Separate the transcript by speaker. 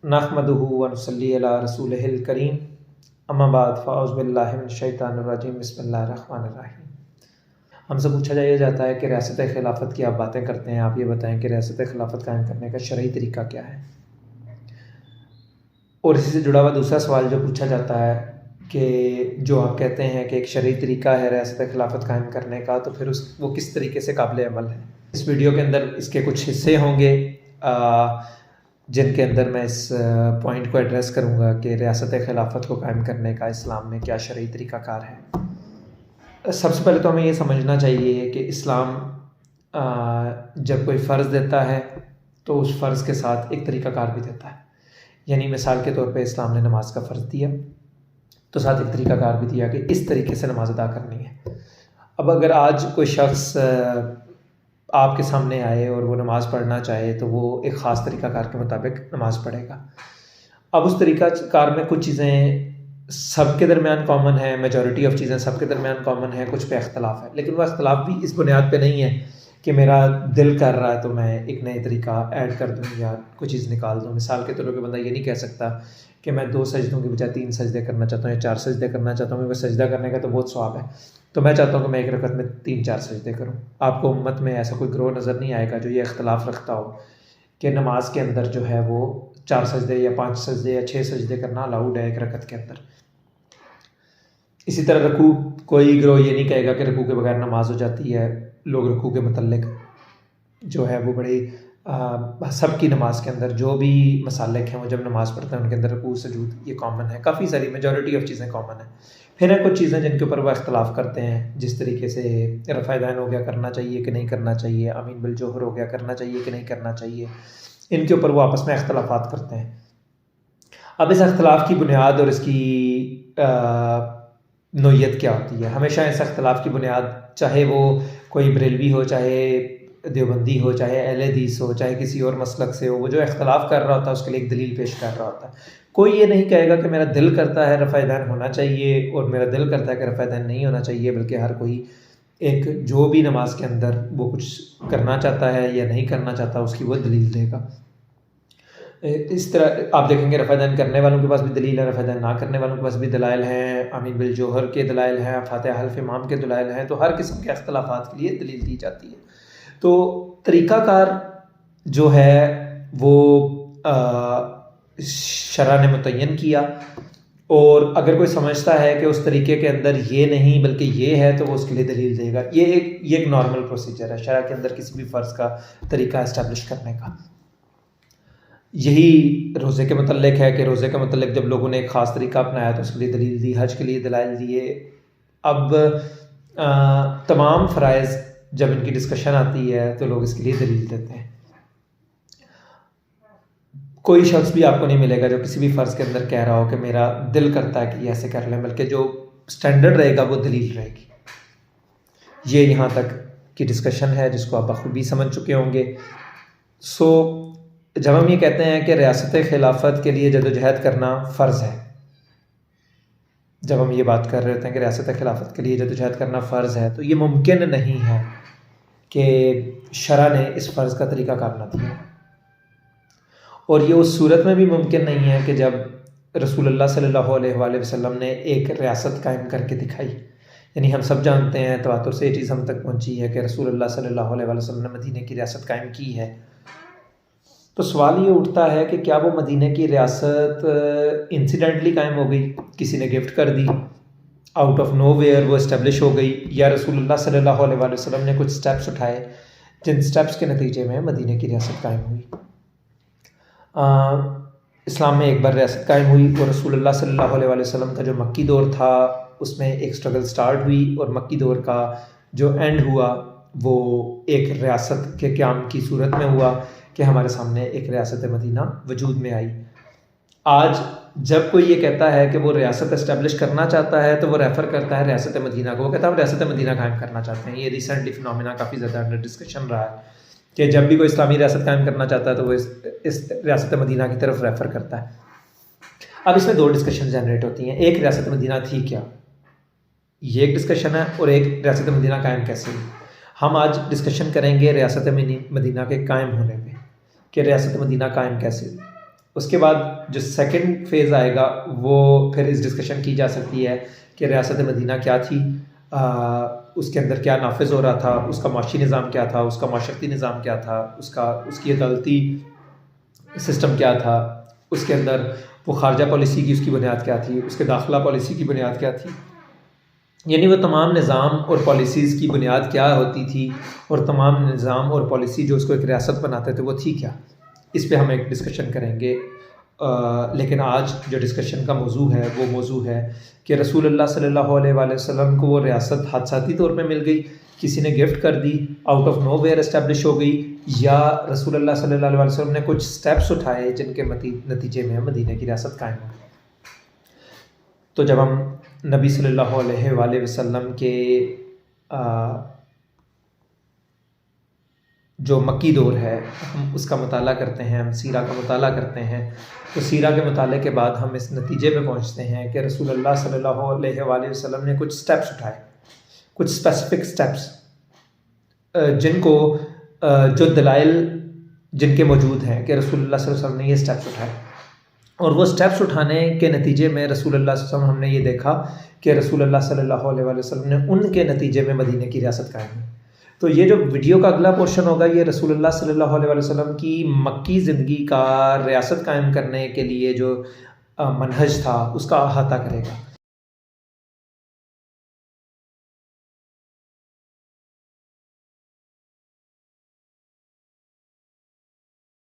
Speaker 1: نحمدہ ونصلی علی رسولہ الکریم اما بعد فاعوذ باللہ من الشیطان الرجیم بسم اللہ الرحمن الرحیم۔ ہم سے پوچھا جاتا ہے کہ ریاست خلافت کی آپ باتیں کرتے ہیں، آپ یہ بتائیں کہ ریاست خلافت قائم کرنے کا شرعی طریقہ کیا ہے۔ اور اسی سے جڑا ہوا دوسرا سوال جو پوچھا جاتا ہے کہ جو آپ کہتے ہیں کہ ایک شرعی طریقہ ہے ریاست خلافت قائم کرنے کا، تو پھر وہ کس طریقے سے قابل عمل ہے۔ اس ویڈیو کے اندر اس کے کچھ حصے ہوں گے جن کے اندر میں اس پوائنٹ کو ایڈریس کروں گا کہ ریاست خلافت کو قائم کرنے کا اسلام میں کیا شرعی طریقہ کار ہے۔ سب سے پہلے تو ہمیں یہ سمجھنا چاہیے کہ اسلام جب کوئی فرض دیتا ہے تو اس فرض کے ساتھ ایک طریقہ کار بھی دیتا ہے۔ یعنی مثال کے طور پہ اسلام نے نماز کا فرض دیا تو ساتھ ایک طریقہ کار بھی دیا کہ اس طریقے سے نماز ادا کرنی ہے۔ اب اگر آج کوئی شخص آپ کے سامنے آئے اور وہ نماز پڑھنا چاہے تو وہ ایک خاص طریقہ کار کے مطابق نماز پڑھے گا۔ اب اس طریقہ کار میں کچھ چیزیں سب کے درمیان کامن ہیں، میجورٹی آف چیزیں سب کے درمیان کامن ہیں، کچھ پہ اختلاف ہے، لیکن وہ اختلاف بھی اس بنیاد پہ نہیں ہے کہ میرا دل کر رہا ہے تو میں ایک نئے طریقہ ایڈ کر دوں یا کوئی چیز نکال دوں۔ مثال کے طور پہ بندہ یہ نہیں کہہ سکتا کہ میں 2 سجدوں کی بجائے 3 سجدے کرنا چاہتا ہوں یا 4 سجدے کرنا چاہتا ہوں، کیونکہ سجدہ کرنے کا تو بہت ثواب ہے، تو میں چاہتا ہوں کہ میں ایک رکعت میں 3-4 سجدے کروں۔ آپ کو امت میں ایسا کوئی گروہ نظر نہیں آئے گا جو یہ اختلاف رکھتا ہو کہ نماز کے اندر جو ہے وہ 4 سجدے یا 5 سجدے یا 6 سجدے کرنا الاؤڈ ہے ایک رکعت کے اندر۔ اسی طرح رکوع، کوئی گروہ یہ نہیں کہے گا کہ رکوع کے بغیر نماز ہو جاتی ہے۔ لوگ رکوع کے متعلق جو ہے وہ بڑی سب کی نماز کے اندر جو بھی مسالک ہیں وہ جب نماز پڑھتے ہیں ان کے اندر رکوع سجود یہ کامن ہے، کافی ساری میجورٹی آف چیزیں کامن ہیں۔ پھر ہیں کچھ چیزیں جن کے اوپر وہ اختلاف کرتے ہیں، جس طریقے سے رفع دین ہو گیا کرنا چاہیے کہ نہیں کرنا چاہیے، آمین بالجوہر ہو گیا کرنا چاہیے کہ نہیں کرنا چاہیے، ان کے اوپر وہ آپس میں اختلافات کرتے ہیں۔ اب اس اختلاف کی بنیاد اور اس کی نوعیت کیا ہوتی ہے؟ ہمیشہ اس اختلاف کی بنیاد چاہے وہ کوئی بریلوی ہو، چاہے دیوبندی ہو، چاہے اہل حدیث ہو، چاہے کسی اور مسلک سے ہو، وہ جو اختلاف کر رہا ہوتا ہے اس کے لیے ایک دلیل پیش کر رہا ہوتا ہے۔ کوئی یہ نہیں کہے گا کہ میرا دل کرتا ہے رفع دین ہونا چاہیے اور میرا دل کرتا ہے کہ رفع دین نہیں ہونا چاہیے، بلکہ ہر کوئی ایک جو بھی نماز کے اندر وہ کچھ کرنا چاہتا ہے یا نہیں کرنا چاہتا اس کی وہ دلیل دے گا۔ اس طرح آپ دیکھیں گے رفع دین کرنے والوں کے پاس بھی دلیل ہے، رفع دین نہ کرنے والوں کے پاس بھی دلائل ہیں، آمین بالجوہر کے دلائل ہیں، فاتحہ حلف امام کے دلائل ہیں، تو ہر قسم کے اختلافات کے لیے دلیل دی جاتی ہے۔ تو طریقہ کار جو ہے وہ شرع نے متعین کیا، اور اگر کوئی سمجھتا ہے کہ اس طریقے کے اندر یہ نہیں بلکہ یہ ہے تو وہ اس کے لیے دلیل دے گا۔ یہ ایک نارمل پروسیجر ہے شرع کے اندر کسی بھی فرض کا طریقہ اسٹیبلش کرنے کا۔ یہی روزے کے متعلق ہے کہ روزے کے متعلق جب لوگوں نے ایک خاص طریقہ اپنایا تو اس کے لیے دلیل دی، حج کے لیے دلائل دیے۔ اب تمام فرائض جب ان کی ڈسکشن آتی ہے تو لوگ اس کے لیے دلیل دیتے ہیں۔ کوئی شخص بھی آپ کو نہیں ملے گا جو کسی بھی فرض کے اندر کہہ رہا ہو کہ میرا دل کرتا ہے کہ یہ ایسے کر لیں، بلکہ جو سٹینڈرڈ رہے گا وہ دلیل رہے گی۔ یہ یہاں تک کی ڈسکشن ہے جس کو آپ بخوبی سمجھ چکے ہوں گے۔ جب ہم یہ کہتے ہیں کہ ریاست خلافت کے لیے جدوجہد کرنا فرض ہے، جب ہم یہ بات کر رہے ہوتے ہیں کہ ریاست خلافت کے لیے جدوجہد کرنا فرض ہے، تو یہ ممکن نہیں ہے کہ شرع نے اس فرض کا طریقہ کار نہ دیا، اور یہ اس صورت میں بھی ممکن نہیں ہے کہ جب رسول اللہ صلی اللہ علیہ وآلہ وسلم نے ایک ریاست قائم کر کے دکھائی۔ یعنی ہم سب جانتے ہیں، تواتر سے یہ چیز ہم تک پہنچی ہے کہ رسول اللہ صلی اللہ علیہ وآلہ وسلم نے مدینہ کی ریاست قائم کی ہے۔ تو سوال یہ اٹھتا ہے کہ کیا وہ مدینہ کی ریاست انسیڈنٹلی قائم ہو گئی، کسی نے گفٹ کر دی، آؤٹ آف نو ویئر وہ اسٹیبلش ہو گئی، یا رسول اللہ صلی اللہ علیہ وآلہ وسلم نے کچھ سٹیپس اٹھائے جن سٹیپس کے نتیجے میں مدینہ کی ریاست قائم ہوئی؟ اسلام میں ایک بار ریاست قائم ہوئی اور رسول اللہ صلی اللہ علیہ وآلہ وسلم کا جو مکی دور تھا اس میں ایک سٹرگل سٹارٹ ہوئی، اور مکی دور کا جو اینڈ ہوا وہ ایک ریاست کے قیام کی صورت میں ہوا کہ ہمارے سامنے ایک ریاست مدینہ وجود میں آئی۔ آج جب کوئی یہ کہتا ہے کہ وہ ریاست اسٹیبلش کرنا چاہتا ہے تو وہ ریفر کرتا ہے ریاست مدینہ کو، وہ کہتا ہے ہم ریاست مدینہ قائم کرنا چاہتے ہیں۔ یہ ریسنٹلی فنومینا کافی زیادہ انڈر ڈسکشن رہا ہے کہ جب بھی کوئی اسلامی ریاست قائم کرنا چاہتا ہے تو وہ اس ریاست مدینہ کی طرف ریفر کرتا ہے۔ اب اس میں 2 ڈسکشن جنریٹ ہوتی ہیں، ایک ریاست مدینہ تھی کیا، یہ ایک ڈسکشن ہے، اور ایک ریاست مدینہ قائم کیسے ہوئی۔ ہم آج ڈسکشن کریں گے ریاست مدینہ کے قائم ہونے پہ کہ ریاست مدینہ قائم کیسے ہوئی۔ اس کے بعد جو سیکنڈ فیز آئے گا وہ پھر اس ڈسکشن کی جا سکتی ہے کہ ریاست مدینہ کیا تھی، اس کے اندر کیا نافذ ہو رہا تھا، اس کا معاشی نظام کیا تھا، اس کا معاشرتی نظام کیا تھا، اس کی عدالتی سسٹم کیا تھا، اس کے اندر وہ خارجہ پالیسی کی اس کی بنیاد کیا تھی، اس کے داخلہ پالیسی کی بنیاد کیا تھی، یعنی وہ تمام نظام اور پالیسیز کی بنیاد کیا ہوتی تھی، اور تمام نظام اور پالیسی جو اس کو ایک ریاست بناتے تھے وہ تھی کیا. اس پہ ہم ایک ڈسکشن کریں گے. لیکن آج جو ڈسکشن کا موضوع ہے وہ موضوع ہے کہ رسول اللہ صلی اللہ علیہ وآلہ وسلم کو وہ ریاست حادثاتی طور پہ مل گئی، کسی نے گفٹ کر دی، out of no where establish ہو گئی، یا رسول اللہ صلی اللہ علیہ وسلم نے کچھ سٹیپس اٹھائے جن کے نتیجے میں مدینہ کی ریاست قائم ہو گئی. تو جب ہم نبی صلی اللہ علیہ وآلہ وسلم کے جو مکی دور ہے ہم اس کا مطالعہ کرتے ہیں، ہم سیرہ کا مطالعہ کرتے ہیں، تو سیرہ کے مطالعے کے بعد ہم اس نتیجے پہ پہنچتے ہیں کہ رسول اللہ صلی اللہ علیہ وآلہ وسلم نے کچھ سٹیپس اٹھائے، کچھ اسپیسیفک سٹیپس جن کو جو دلائل جن کے موجود ہیں کہ رسول اللہ صلی اللہ علیہ وسلم نے یہ سٹیپس اٹھائے، اور وہ سٹیپس اٹھانے کے نتیجے میں رسول اللہ صلی اللہ علیہ وسلم ہم نے یہ دیکھا کہ رسول اللہ صلی اللہ علیہ وآلہ وسلم نے ان کے نتیجے میں مدینہ کی ریاست قائم کی. تو یہ جو ویڈیو کا اگلا پورشن ہوگا یہ رسول اللہ صلی اللہ علیہ وآلہ وسلم کی مکی زندگی کا ریاست قائم کرنے کے لیے جو منہج تھا اس کا احاطہ کرے گا.